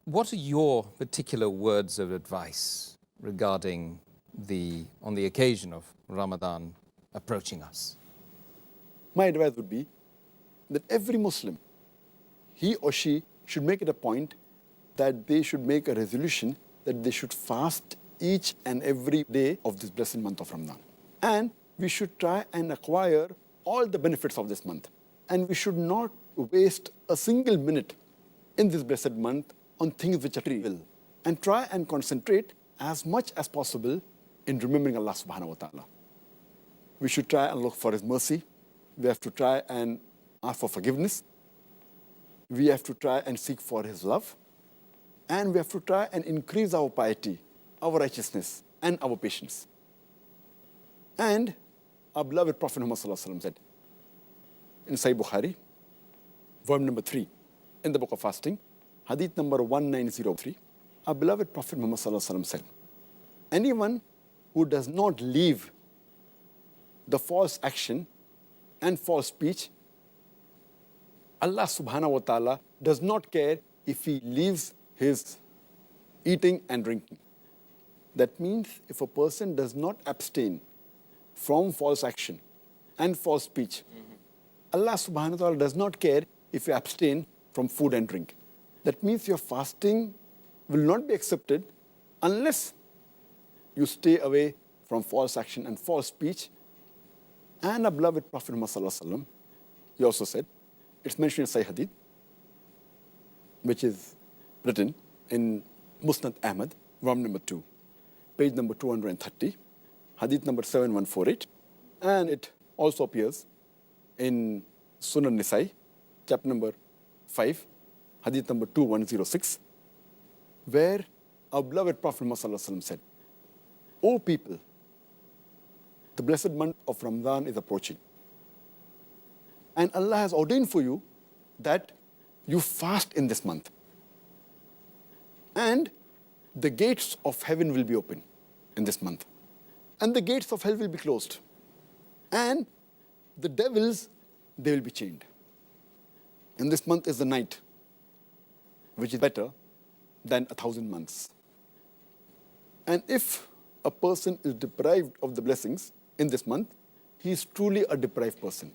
What are your particular words of advice regarding on the occasion of Ramadan approaching us? My advice would be that every Muslim, he or she should make it a point that they should make a resolution that they should fast each and every day of this blessed month of Ramadan. And we should try and acquire all the benefits of this month. And we should not waste a single minute in this blessed month on things which are trivial. And try and concentrate as much as possible in remembering Allah subhanahu wa ta'ala. We should try and look for His mercy. We have to try and ask for forgiveness. We have to try and seek for His love. And we have to try and increase our piety, our righteousness, and our patience. And our beloved Prophet Muhammad said in Sahih Bukhari, volume number 3, in the book of fasting, hadith number 1903, our beloved Prophet Muhammad said, anyone who does not leave the false action and false speech, Allah subhanahu wa ta'ala does not care if he leaves his eating and drinking. That means if a person does not abstain from false action and false speech, Allah subhanahu wa ta'ala does not care if you abstain from food and drink. That means your fasting will not be accepted unless you stay away from false action and false speech. And our beloved Prophet Muhammad, he also said, it's mentioned in Sahih Hadith, which is written in Musnad Ahmad, volume number 2, page number 230, Hadith number 7148, and it also appears in Sunan Nisai, chapter number 5, Hadith number 2106, where our beloved Prophet Muhammad said, O people, the blessed month of Ramadan is approaching. And Allah has ordained for you that you fast in this month. And the gates of heaven will be open in this month. And the gates of hell will be closed. And the devils, they will be chained. And this month is the night, which is better than 1,000 months. And if a person is deprived of the blessings in this month, he is truly a deprived person.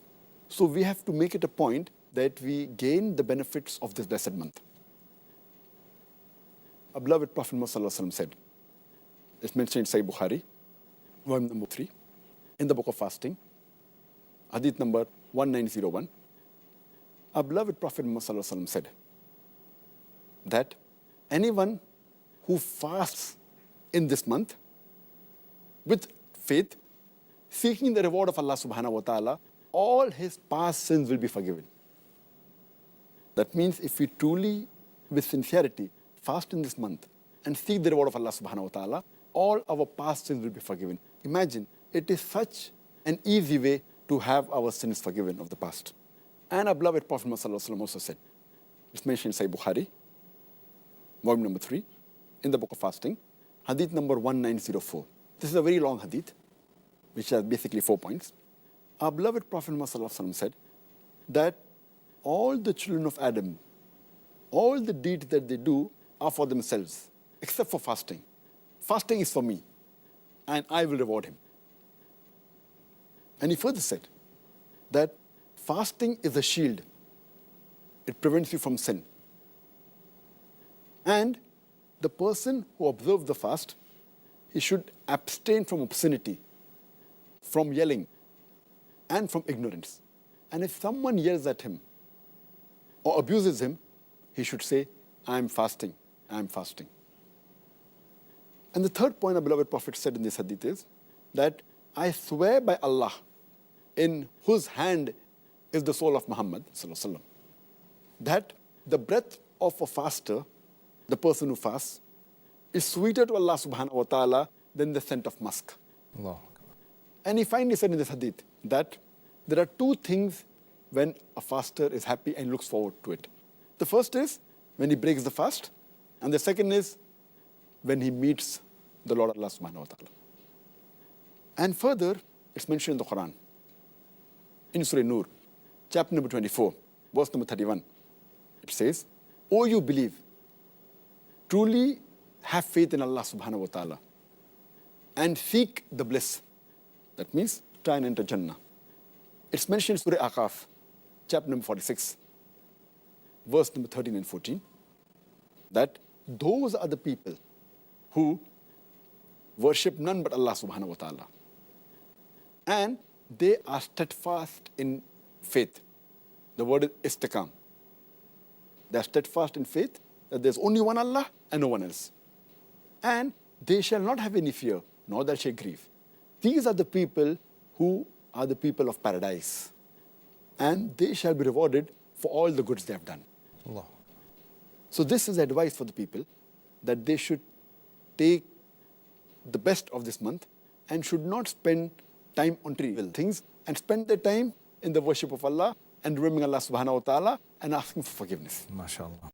So we have to make it a point that we gain the benefits of this blessed month. Our beloved Prophet Muhammad said, it's mentioned in Sahih Bukhari, volume number 3, in the book of fasting, hadith number 1901. Our beloved Prophet Muhammad said that anyone who fasts in this month with faith, seeking the reward of Allah subhanahu wa ta'ala, all his past sins will be forgiven. That means if we truly, with sincerity, fast in this month and seek the reward of Allah subhanahu wa ta'ala, all our past sins will be forgiven. Imagine, it is such an easy way to have our sins forgiven of the past. And our beloved Prophet Muhammad also said, it's mentioned in Sahih Bukhari, volume number 3, in the book of fasting, hadith number 1904. This is a very long hadith, which has basically 4 points. Our beloved Prophet Muhammad said that all the children of Adam, all the deeds that they do are for themselves, except for fasting. Fasting is for me, and I will reward him. And he further said that fasting is a shield. It prevents you from sin. And the person who observes the fast, he should abstain from obscenity, from yelling, and from ignorance. And if someone yells at him or abuses him, he should say, I am fasting, I am fasting. And the third point our beloved Prophet said in this hadith is that I swear by Allah, in whose hand is the soul of Muhammad, that the breath of a faster, the person who fasts, is sweeter to Allah subhanahu wa ta'ala than the scent of musk. Allah. And he finally said in this hadith that there are two things when a faster is happy and looks forward to it. The first is when he breaks the fast, and the second is when he meets the Lord Allah subhanahu wa ta'ala. And further, it's mentioned in the Quran, in Surah Nur, chapter number 24, verse number 31. It says, O you believe, truly have faith in Allah subhanahu wa ta'ala and seek the bliss. That means try and enter Jannah. It's mentioned in Surah Aqaf, chapter number 46, verse number 13 and 14, that those are the people who worship none but Allah subhanahu wa ta'ala. And they are steadfast in faith. The word is istiqam. They are steadfast in faith that there's only one Allah and no one else. And they shall not have any fear, nor that shall grieve. These are the people who are the people of paradise. And they shall be rewarded for all the goods they have done. Allah. So this is advice for the people, that they should take the best of this month and should not spend time on trivial things and spend their time in the worship of Allah and remembering Allah subhanahu wa ta'ala and asking for forgiveness. MashaAllah.